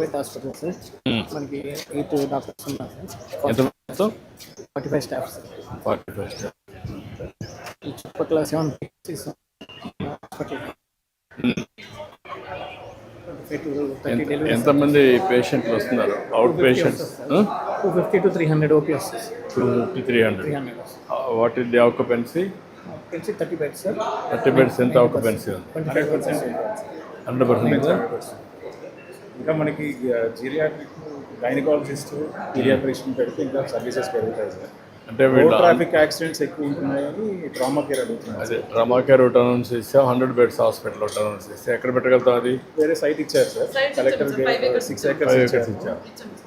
Bed hospital sir. మనకి 8 doctors ఉన్నారు ఎంత సార్. 45 staff sir. 45 స్టాఫ్. ఈ చుట్టుపక్కల 7 హాస్పిటల్. ఎంతమంది పేషెంట్లు వస్తున్నారు? అవుట్ పేషెంట్స్ 250 to 300 ఓపీ వస్తుంది. 250 300. What is the occupancy? 30 beds sir. 30 beds ఎంత ఆక్యుపెన్సీ ఉంది? 25%. 100%. ఇంకా మనకి జీరియాట్రిక్, గైనకాలజిస్ట్, పీడియాట్రిషియన్ పెడితే ఇంకా సర్వీసెస్ పెరుగుతాయి సార్. అంటే ట్రాఫిక్ యాక్సిడెంట్స్ ఎక్కువ ఉంటున్నాయని ట్రామా కేర్ అడుగుతున్నారు. అదే ట్రామా కేర్ ఒకటి అనౌన్స్ చేసాం, 100 బెడ్స్ హాస్పిటల్ ఒకటి అనౌన్స్ చేస్తే ఎక్కడ పెట్టగలుగుతాం? అది వేరే సైట్ ఇచ్చారు సార్. కలెక్టర్ 6 acres ఇచ్చారు.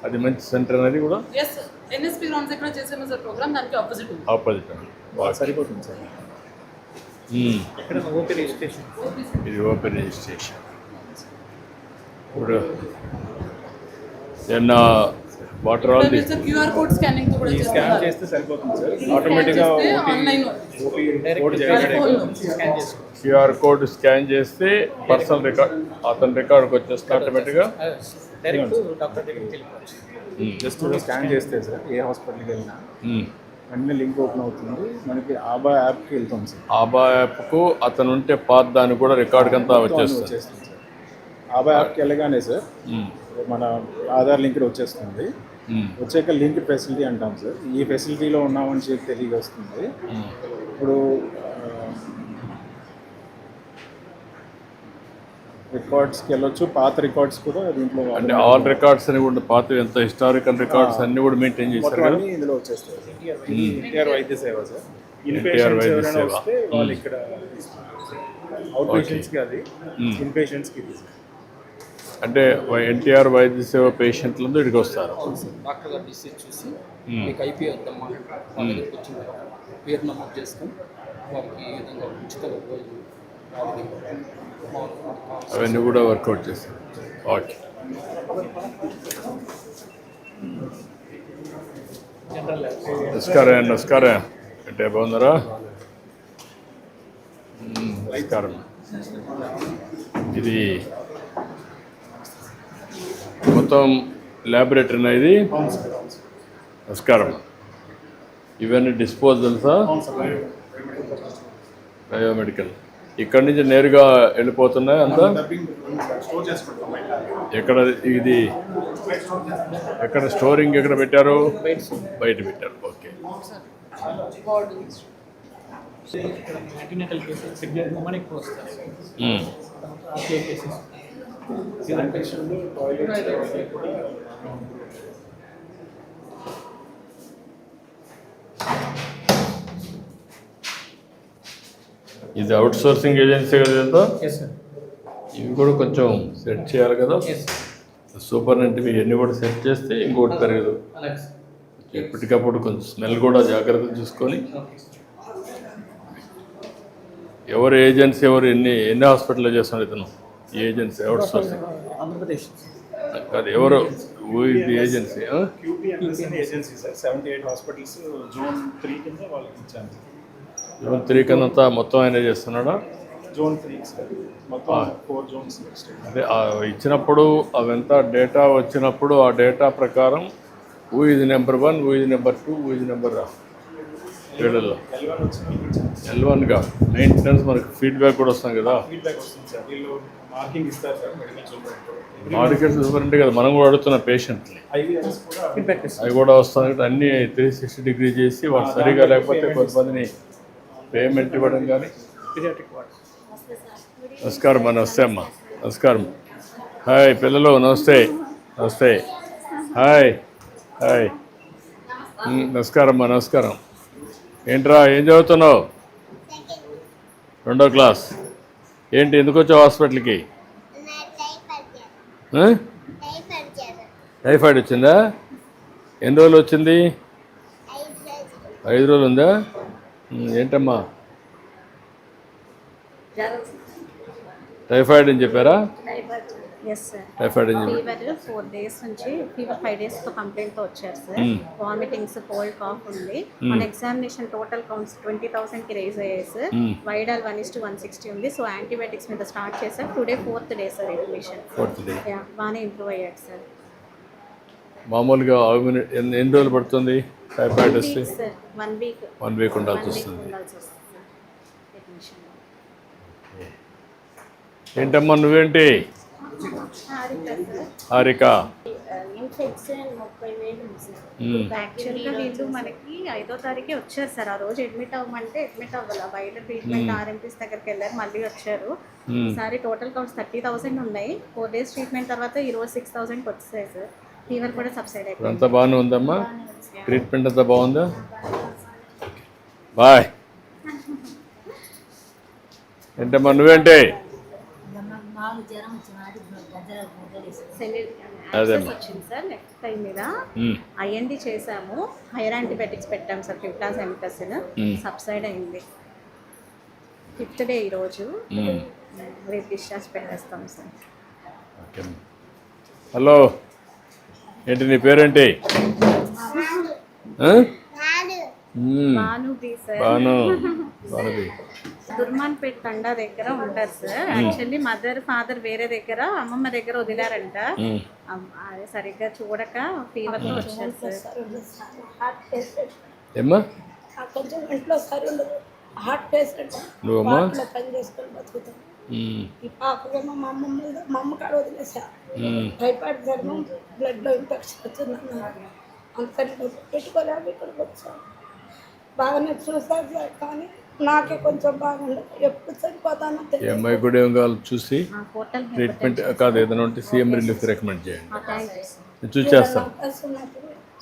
అది మంచి సెంటర్ అనేది కూడా ఎన్ఎస్పీ గ్రౌండ్స్ ఎక్కడ చేసాము సార్ ప్రోగ్రామ్, దానికి ఆపోజిట్ సరిపోతుంది సార్. ఇక్కడ ఓపీ రిజిస్ట్రేషన్. ఇది ఓపెన్ రిజిస్ట్రేషన్. ఇప్పుడు ఏమన్నా water all the QR code scanning తో కూడా స్కాన్ చేస్తారు. చేస్తే సరిపోతుంది సార్. ఆటోమేటిక్గా online OP code generate scan చేసుకో. క్యూఆర్ కోడ్ స్కాన్ చేస్తే పర్సనల్ రికార్డ్ అతని రికార్డ్కి వచ్చేస్తే ఆటోమేటిక్గా డైరెక్ట్ డాక్టర్ దగ్గరికి వెళ్ళిపోవచ్చు. జస్ట్ స్కాన్ చేస్తే సార్ ఏ హాస్పిటల్కి వెళ్ళినా అన్ని లింక్ ఓపెన్ అవుతుంది. మనకి ఆబా యాప్కి వెళ్తాం సార్. ఆబా యాప్కు అతను ఉంటే పాత దానికి కూడా రికార్డ్కి అంతా వచ్చేస్తుంది. వచ్చేస్తుంది సార్. ఆబా యాప్కి వెళ్ళగానే సార్ మన ఆధార్ లింక్ వచ్చేస్తుంది. వచ్చాక లింక్ ఫెసిలిటీ అంటాం సార్. ఈ ఫెసిలిటీలో ఉన్నామని చెప్పి తెలియ వస్తుంది. ఇప్పుడు రికార్డ్స్కి వెళ్ళొచ్చు. పాత రికార్డ్స్ కూడా దీంట్లో అంటే ఆల్ రికార్డ్స్ అని కూడా పాత ఎంత హిస్టారికల్ రికార్డ్స్ అన్ని కూడా మెయింటైన్ చేశారు కదా. అన్నీ ఇందులో వచ్చేస్తాయి. ఎన్టీఆర్ వైద్య సేవ సార్. ఎన్టీఆర్ వైద్య ఎవరైనా సేవ. వస్తే వాళ్ళు ఇక్కడ అవుట్ పేషెంట్స్కి అది, ఇన్ పేషెంట్స్కి ఇది. అంటే ఎన్టీఆర్ వైద్య సేవ పేషెంట్లందరూ ఇక్కడికి వస్తారు. డాక్టర్ గారు డిసీజ్ చూసి మీకు ఐపీ వద్దామా వాళ్ళ దగ్గరికి వచ్చిన తర్వాత పేరు నమోదు చేసుకొని వారికి ఈ విధంగా ఉచిత వైద్యం అవన్నీ కూడా వర్కౌట్ చేస్తారు. ఓకే. నమస్కారం. నమస్కారం. అంటే బాగున్నారా? నమస్కారం. ఇది మొత్తం ల్యాబొరేటరీనా ఇది? నమస్కారం. ఇవన్నీ డిస్పోజల్సా? బయోమెడికల్. ఇక్కడి నుంచి నేరుగా వెళ్ళిపోతున్నాయి అంతా? ఎక్కడ ఇది ఎక్కడ స్టోరింగ్ ఎక్కడ పెట్టారు? బయట పెట్టారు. ఓకే. యాంటీనేటల్ కేసెస్ ఉమెన్ ఎక్కువ వస్తారు. కేసెస్ ఇది అవుట్ సోర్సింగ్ ఏజెన్సీ కదా. Yes sir. ఇవి కూడా కొంచెం సెట్ చేయాలి కదా. సూపరింటెండెంట్ ఇవన్నీ కూడా సెట్ చేస్తే ఇంకోటి పెరగదు. అలాగే ఎప్పటికప్పుడు కొంచెం స్మెల్ కూడా జాగ్రత్త చూసుకొని. ఎవరు ఏజెన్సీ ఎవరు ఎన్ని హాస్పిటల్లో చేస్తున్నారు ఇతను? ఈ ఏజెన్సీ అవుట్ సోర్సింగ్ ఆంధ్రప్రదేశ్. అది ఎవరు ఇది agency? Agency sir. 78 hospitals zone 3 కింద వాళ్ళకి ఇచ్చాను. జోన్ 3 కింద మొత్తం ఆయన చేస్తున్నాడా? Zone 3 sir. మొత్తం 4 జోన్స్. అదే ఇచ్చినప్పుడు అవంతా డేటా వచ్చినప్పుడు ఆ డేటా ప్రకారం హూ ఇది నెంబర్ 1, హూ ఇది నెంబర్ 2, హూ ఇది నెంబర్ ఏళ్ళలో L1గా మెయింటెనెన్స్ మనకి ఫీడ్బ్యాక్ కూడా వస్తాం కదా. ఫీడ్బ్యాక్ వస్తుంది సార్. వీళ్ళు మార్కింగ్ ఇస్తారు సార్. మార్కెట్ సూపరింటే కదా మనం కూడా అడుగుతున్న పేషెంట్ని. ఐవీఎస్ కూడా ఫీడ్బ్యాక్ అవి కూడా వస్తాయి. అన్నీ 360 డిగ్రీ చేసి వాళ్ళు సరిగా లేకపోతే కొంతమందిని పేమెంట్ ఇవ్వడం కానీ. Paediatric ward. నమస్కారం. నమస్తే అమ్మ. నమస్కారం. హాయ్ పిల్లలు. నమస్తే. నమస్తే. Hi hi. నమస్కారం అమ్మా. నమస్కారం. ఏంట్రా ఏం చదువుతున్నావు? 2వ క్లాస్. ఏంటి ఎందుకు వచ్చావు హాస్పిటల్కి? టైఫాయిడ్ వచ్చిందా? ఎన్ని రోజులు వచ్చింది? 5 రోజులు ఉందా? ఏంటమ్మా టైఫాయిడ్ అని చెప్పారా? Yes sir typhoid injection fever 4 days నుంచి ఫీవర్ 5 days తో కంప్లైంట్ తో వచ్చారు సార్. వామిటింగ్స్, కోల్డ్, కాఫ్ ఉంది. మన ఎగ్జామినేషన్ టోటల్ కౌంట్స్ 20,000 కి రేజ్ అయ్యాయి సార్. వైడాల్ 1:160 ఉంది. సో యాంటీబయాటిక్స్ మీద స్టార్ట్ చేశారు. Today 4th day sir admission. 4th day. బాగానే ఇంప్రూవ్ అయ్యాడు సార్. మామూలుగా ఎన్ని రోజులు పడుతుంది టైఫాయిడ్ వస్తే? సార్ 1 week 1 week ఉండాల్సి వస్తుంది. Sir admission. ఏంటమ్మా నువ్వేంటి? హారిక. ఇన్ఫెక్షన్ 30,000 ఉంది సార్. యాక్చువల్గా వీళ్ళు మనకి 5వ తారీఖే వచ్చారు సార్. ఆ రోజు అడ్మిట్ అవ్వమంటే అడ్మిట్ అవ్వాలి. బయట ట్రీట్మెంట్ ఆర్ఎంపీస్ దగ్గరికి వెళ్ళారు, మళ్ళీ వచ్చారు. ఈసారి టోటల్ కౌంట్స్ 30,000 ఉన్నాయి. 4 days ట్రీట్మెంట్ తర్వాత ఈ రోజు 6,000కి వచ్చాయి సార్. ఫీవర్ కూడా సబ్సైడ్ అయిపోయింది. అంతా బాగానే ఉందమ్మా? ట్రీట్మెంట్ అంతా బాగుందా? బాయ్. ఏంటమ్మా నువ్వేంటి? వచ్చింది సార్ నెక్స్ట్ టైం మీద ఐఎన్డి చేసాము. హైర్ యాంటీబయాటిక్స్ పెట్టాము సార్. ఫిప్టాస్ ఎంటసిన్ సబ్సైడ్ అయింది. 5th day ఈరోజు. రేపు డిశ్చార్జ్ పెట్టేస్తాం సార్. హలో, ఏంటి నీ పేరేంటి? భానుది సార్. భానుది. దుర్మాన్పేట్ తండా దగ్గర ఉంటారు సార్. యాక్చువల్లీ మదర్ ఫాదర్ వేరే దగ్గర, అమ్మమ్మ దగ్గర వదిలారంట. అదే సరిగ్గా చూడక ఫీవర్ తో వచ్చారు సార్. ఏమ్మా కొంచెం ఇంట్లో సరి ఉండదు. హార్ట్ పేషెంట్ నువ్వమ్మా? పని చేసుకొని బతుకుతాం. ఈ పాపకేమో మా అమ్మ కాడ వదిలేసా. టైఫాయిడ్ జ్వరం, బ్లడ్లో ఇన్ఫెక్షన్ వచ్చిందన్నారు. అందుకని పెట్టుకోలేక ఇక్కడికి వచ్చాను. బాగానే చూసారు సార్, కానీ నాకే కొంచెం బాగుండదు. ఎప్పుడు చనిపోతానో తెలియదు. అమ్మాయి కూడా ఏం కావాలి చూసి ట్రీట్మెంట్ కాదు, ఏదైనా ఉంటే సీఎం రిలీఫ్ రికమెండ్ చేయండి. చూసి చేస్తాను.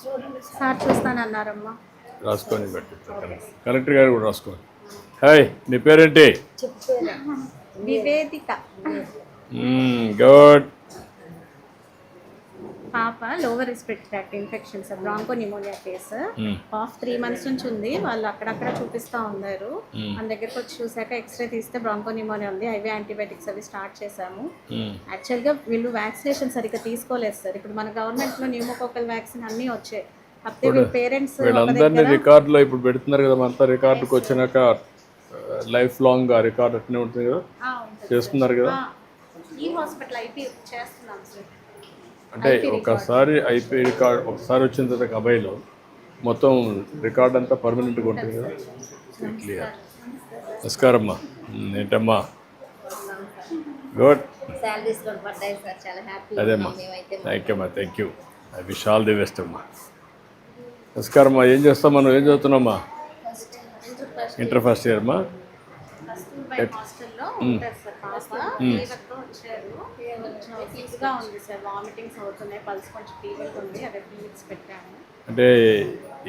చూడండి సార్ చూస్తానన్నారమ్మా. రాసుకొని పెట్టిస్తాను. కలెక్టర్ గారు కూడా రాసుకోండి. హాయ్, నీ పేరేంటి? వివేదిక. గుడ్. పాప lower respiratory tract infection sir, broncho pneumonia case. Half 3 months నుంచి ఉంది. వాళ్ళు అక్కడక్కడ చూపిస్తూ ఉన్నారు. మన దగ్గరకు వచ్చి చూసాక ఎక్స్రే తీస్తే బ్రాంకో నిమోనియా ఉంది. ఐవీ యాంటీబయాటిక్స్ అవి స్టార్ట్ చేసాము. యాక్చువల్గా వీళ్ళు వ్యాక్సినేషన్ సరిగ్గా తీసుకోలేదు సార్. ఇప్పుడు మన గవర్నమెంట్లో న్యూమోకోకల్ వ్యాక్సిన్ అన్నీ వచ్చాయి. కాకపోతే వీళ్ళ పేరెంట్స్ వీళ్ళందరినీ రికార్డులో ఇప్పుడు పెడుతున్నారు కదా, అంతా రికార్డుకి వచ్చినాక లైఫ్ లాంగ్ ఆ రికార్డు అట్నే ఉంటుంది కదా, చేస్తున్నారు కదా. ఈ హాస్పిటల్ ఐపీ చేస్తున్నాం సార్. అంటే ఒకసారి ఐపీ రికార్డ్ ఒకసారి వచ్చిన తర్వాత అబ్బాయిలో మొత్తం రికార్డ్ అంతా పర్మనెంట్గా ఉంటుంది కదా. క్లియర్. నమస్కారం అమ్మా. ఏంటమ్మా? గుడ్. అదేమ్మా, థ్యాంక్ యూ అమ్మా, thank you. I wish all the best అమ్మా. నమస్కారం అమ్మా. ఏం చేస్తామా? నువ్వు ఏం చదువుతున్నామ్మా? ఇంటర్ ఫస్ట్ ఇయర్ అమ్మా. హాస్టల్లో ఉంటారు సార్. పాప ఫీవర్తో వచ్చారు. ఫీవర్గా ఉంది సార్. వామిటింగ్స్ అవుతున్నాయి. పల్స్ కొంచెం ఫీవర్గా ఉంది. అదే ఫీవర్స్ పెట్టాము. అంటే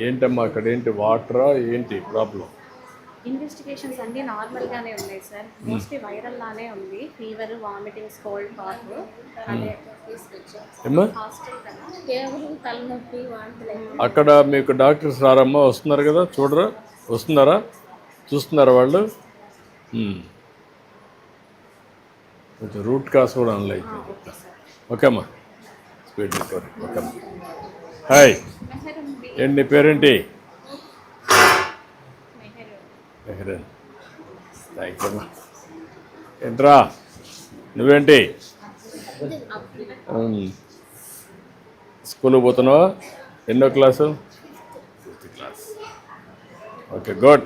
ఏంటమ్మా అక్కడ ఏంటి వాటరా ఏంటి ప్రాబ్లం? ఇన్వెస్టిగేషన్స్ అన్నీ నార్మల్గానే ఉన్నాయి సార్. మోస్ట్లీ వైరల్ లానే ఉంది. Fever, vomitings, cold, cough. అదే ఏమ్మా కేవలం తలనొప్పి, వాంతులు. అక్కడ మీకు డాక్టర్స్ రారమ్మా? వస్తున్నారు కదా, చూడరా? వస్తున్నారా? చూస్తున్నారా వాళ్ళు? కొంచెం రూట్ కాస్ కూడా అనలేదు. ఓకే అమ్మా, స్పీడ్ రికవరీ. ఓకే అమ్మా. హాయ్, ఏంటి నీ పేరేంటి? మెహరన్. థ్యాంక్ యూ అమ్మా. ఏంట్రా నువ్వేంటి? స్కూల్కి పోతున్నావా? ఎన్నో class? 5th class. Okay, good.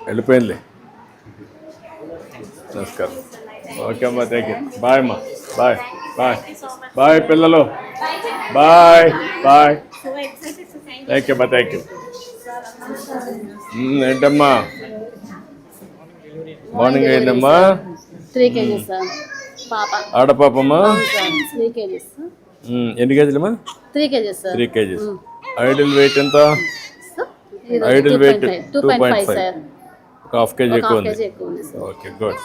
వెళ్ళిపోయిందిలే. నమస్కారం. ఓకే అమ్మా, థ్యాంక్ యూ. బాయ్ అమ్మా. బాయ్ బాయ్ బాయ్ పిల్లలు. Bye bye. థ్యాంక్ యూ అమ్మా, థ్యాంక్ యూ. ఏంటమ్మా మార్నింగ్ అయిందమ్మా? 3 kgs సార్. పాప ఆడపాపమ్మా? 3 kgs. ఎన్ని కేజీలమ్మా? 3 kgs sir. 3 kgs. Ideal weight ఎంత? Ideal weight 2.5 sir. ఒక హాఫ్ కేజీ ఎక్కువ ఉంది. ఓకే, గుడ్.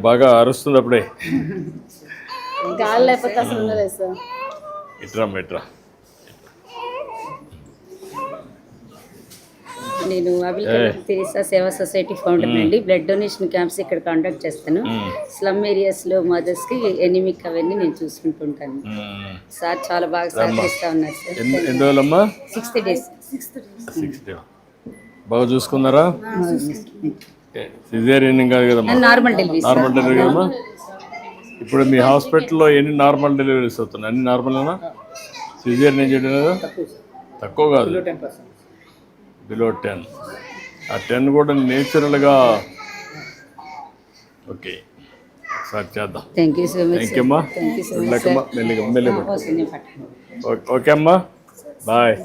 బాగా అరుస్తుంది అప్పుడే. గాలి లేకపోతే అసలు ఉండలేదు సార్. ఇట్రా ఇట్రా. నేను అబిల్ తెరీసా సేవా సొసైటీ ఫౌండర్ అండి. బ్లడ్ డొనేషన్ క్యాంప్స్ ఇక్కడ కండక్ట్ చేస్తాను. స్లమ్ ఏరియాస్లో మదర్స్కి ఎనిమిక్ అవన్నీ నేను చూసుకుంటుంటాను. సార్ చాలా బాగా సహకరిస్తూ ఉన్నారు సార్. ఎన్ని రోజులమ్మా? 60 days. 6 days. బాగా చూసుకున్నారా? సిజేరియన్ కాదు కదమ్మా, నార్మల్ డెలివరీ. నార్మల్ డెలివరీ కదమ్మా. ఇప్పుడు మీ హాస్పిటల్లో ఎన్ని నార్మల్ డెలివరీస్ అవుతున్నాయి? అన్ని నార్మల్నా? సిజేరియన్ ఏం చేయడం లేదా? తక్కువ కాదు, బిలో 10. ఆ 10 కూడా నేచురల్గా. ఓకే, ఒకసారి చేద్దాం. Thank you so much. Thank you అమ్మా. మెల్లకమ్మా, మెల్లిగా మెల్లిగా. ఓకే అమ్మా, బాయ్.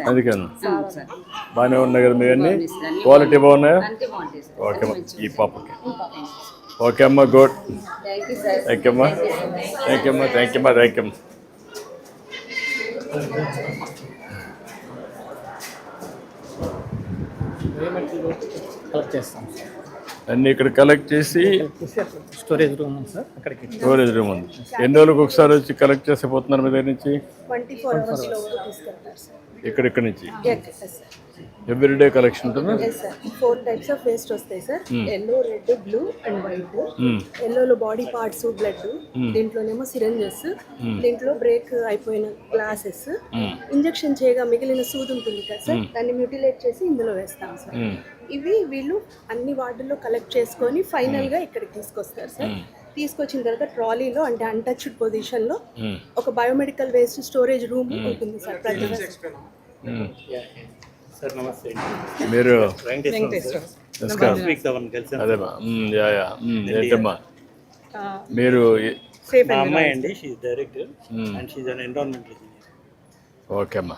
అది కాదు, బాగానే ఉన్నాయి కదా మీ అన్నీ? క్వాలిటీ బాగున్నాయా? ఓకే అమ్మా, ఈ పాపకి. ఓకే అమ్మా, గుడ్. థ్యాంక్ యూ అమ్మా, థ్యాంక్ యూ అమ్మా, థ్యాంక్ యూ అమ్మా, థ్యాంక్ యూ. కలెక్ట్ చేస్తాం. అన్నీ ఇక్కడ కలెక్ట్ చేసి స్టోరేజ్ రూమ్ ఉంది సార్, అక్కడికి స్టోరేజ్ రూమ్ ఉంది. ఎన్ని రోజులకు ఒకసారి వచ్చి కలెక్ట్ చేసి పోతున్నారు మీ దగ్గర నుంచి? 24 hours లో తీసుకెళ్తారు సార్. ఇక్కడిక్కడి నుంచి సార్ ఎవ్రీడే కలెక్షన్ ఉంటుందా? 4 types ఆఫ్ వేస్ట్ వస్తాయి sir. Yellow, red, blue and white. ఎల్లోలో బాడీ పార్ట్స్, బ్లడ్. దీంట్లోనేమో సిరంజెస్, దీంట్లో బ్రేక్ అయిపోయిన గ్లాసెస్, ఇంజెక్షన్ చేయగా మిగిలిన సూది ఉంటుంది కదా సార్, దాన్ని మ్యూటిలేట్ చేసి ఇందులో వేస్తాం సార్. ఇవి వీళ్ళు అన్ని వార్డుల్లో కలెక్ట్ చేసుకొని ఫైనల్ గా ఇక్కడికి తీసుకొస్తారు సార్. తీసుకొచ్చిన తర్వాత ట్రాలీలో, అంటే అన్టచ్డ్ పొజిషన్ లో ఒక బయోమెడికల్ వేస్ట్ స్టోరేజ్ రూమ్ ఉంటుంది సార్. సార్ నమస్తే. మీరు నమస్కారం. అదేమ్మా, ఏంటమ్మా మీరు? మా అమ్మాయి అండి, she director and she an environmental engineer. Okay అమ్మా.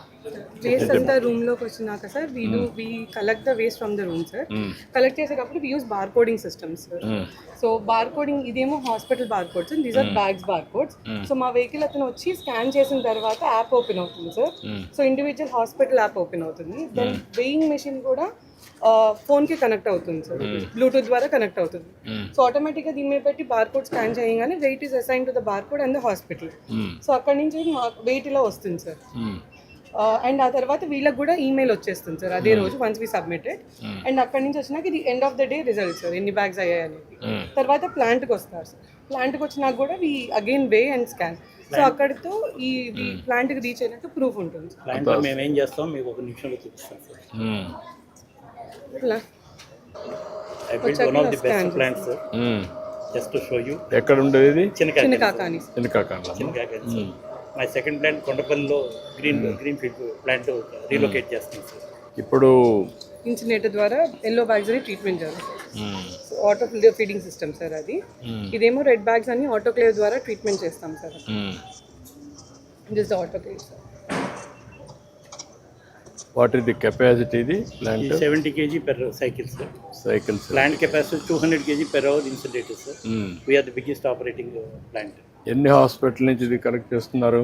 వేస్ట్ అంతా రూమ్ లోకి వచ్చినాక sir we collect the waste from the room sir. Collect చేసేటప్పుడు we use bar coding systems sir. So bar coding, ఇదేమో hospital bar codes, these are bags bar codes. So మా vehicle అతను వచ్చి scan చేసిన తర్వాత app open అవుతుంది sir. So individual hospital app open అవుతుంది. Then weighing machine కూడా phone కి కనెక్ట్ అవుతుంది సార్, బ్లూటూత్ ద్వారా కనెక్ట్ అవుతుంది. సో ఆటోమేటిక్గా దీని మీద పెట్టి బార్ కోడ్ స్కాన్ చేయగానే weight is assign to the bar code and the hospital. So అక్కడి నుంచి వెయిట్ ఇలా వస్తుంది సార్. అండ్ ఆ తర్వాత వీళ్ళకి కూడా ఈమెయిల్ వచ్చేస్తుంది సార్ అదే రోజు, వన్స్ వి సబ్మిటెడ్. అండ్ అక్కడి నుంచి వచ్చినాక ఇది end of the day result sir, ఎన్ని బ్యాగ్స్ అయ్యాయి అనేది. తర్వాత ప్లాంట్కి వస్తారు సార్. ప్లాంట్కి వచ్చినాక కూడా we again weigh and scan. So అక్కడితో ఈ ప్లాంట్కి రీచ్ అయినట్టు ప్రూఫ్ ఉంటుంది సార్. ప్లాంట్లో మేము ఏం చేస్తాం మీకు ఒక నిమిషంలో చూపిస్తాం sir. I built one of the best plants sir. Just to show you. ఎక్కడ ఉండేది ఇది? Chinnakakani. Chinnakakani. My second plant కొండపల్లిలో గ్రీన్ ఫీల్డ్ ప్లాంట్ రీలొకేట్ చేస్తాం సార్. ఇప్పుడు ఇన్సినేటర్ ద్వారా ఎల్లో బ్యాగ్స్ అని ట్రీట్మెంట్ చేస్తాం. ఆటో ఫీడింగ్ సిస్టమ్ సార్ అది. ఇదేమో రెడ్ బ్యాగ్స్ అని ఆటోక్లేవ్ ద్వారా ట్రీట్మెంట్ చేస్తాం sir. This the autoclave sir. What is the capacity? ఇది plant 70 kg per cycle sir. Cycles. Plant capacity 200 kg per hour incinerator sir. We are the biggest operating plant. ఎన్ని hospital నుంచి ఇది collect చేస్తున్నారు?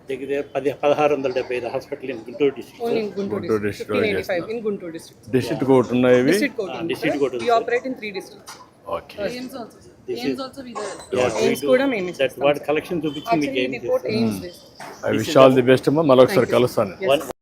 దగ్గర 1675 hospital in Guntur district. Only in Guntur district. 1585 in Guntur district. District court ఉన్నాయి ఇవి? District court. district court. We operate in 3 districts. Okay. AIMS also sir. AIMS also we there. Yeah, AIMS కూడా మేమే that what collection చూపించి మీకు actually ఏం report AIMS based. I wish all the best అమ్మా. మళ్ళీ ఒకసారి కలుస్తాను.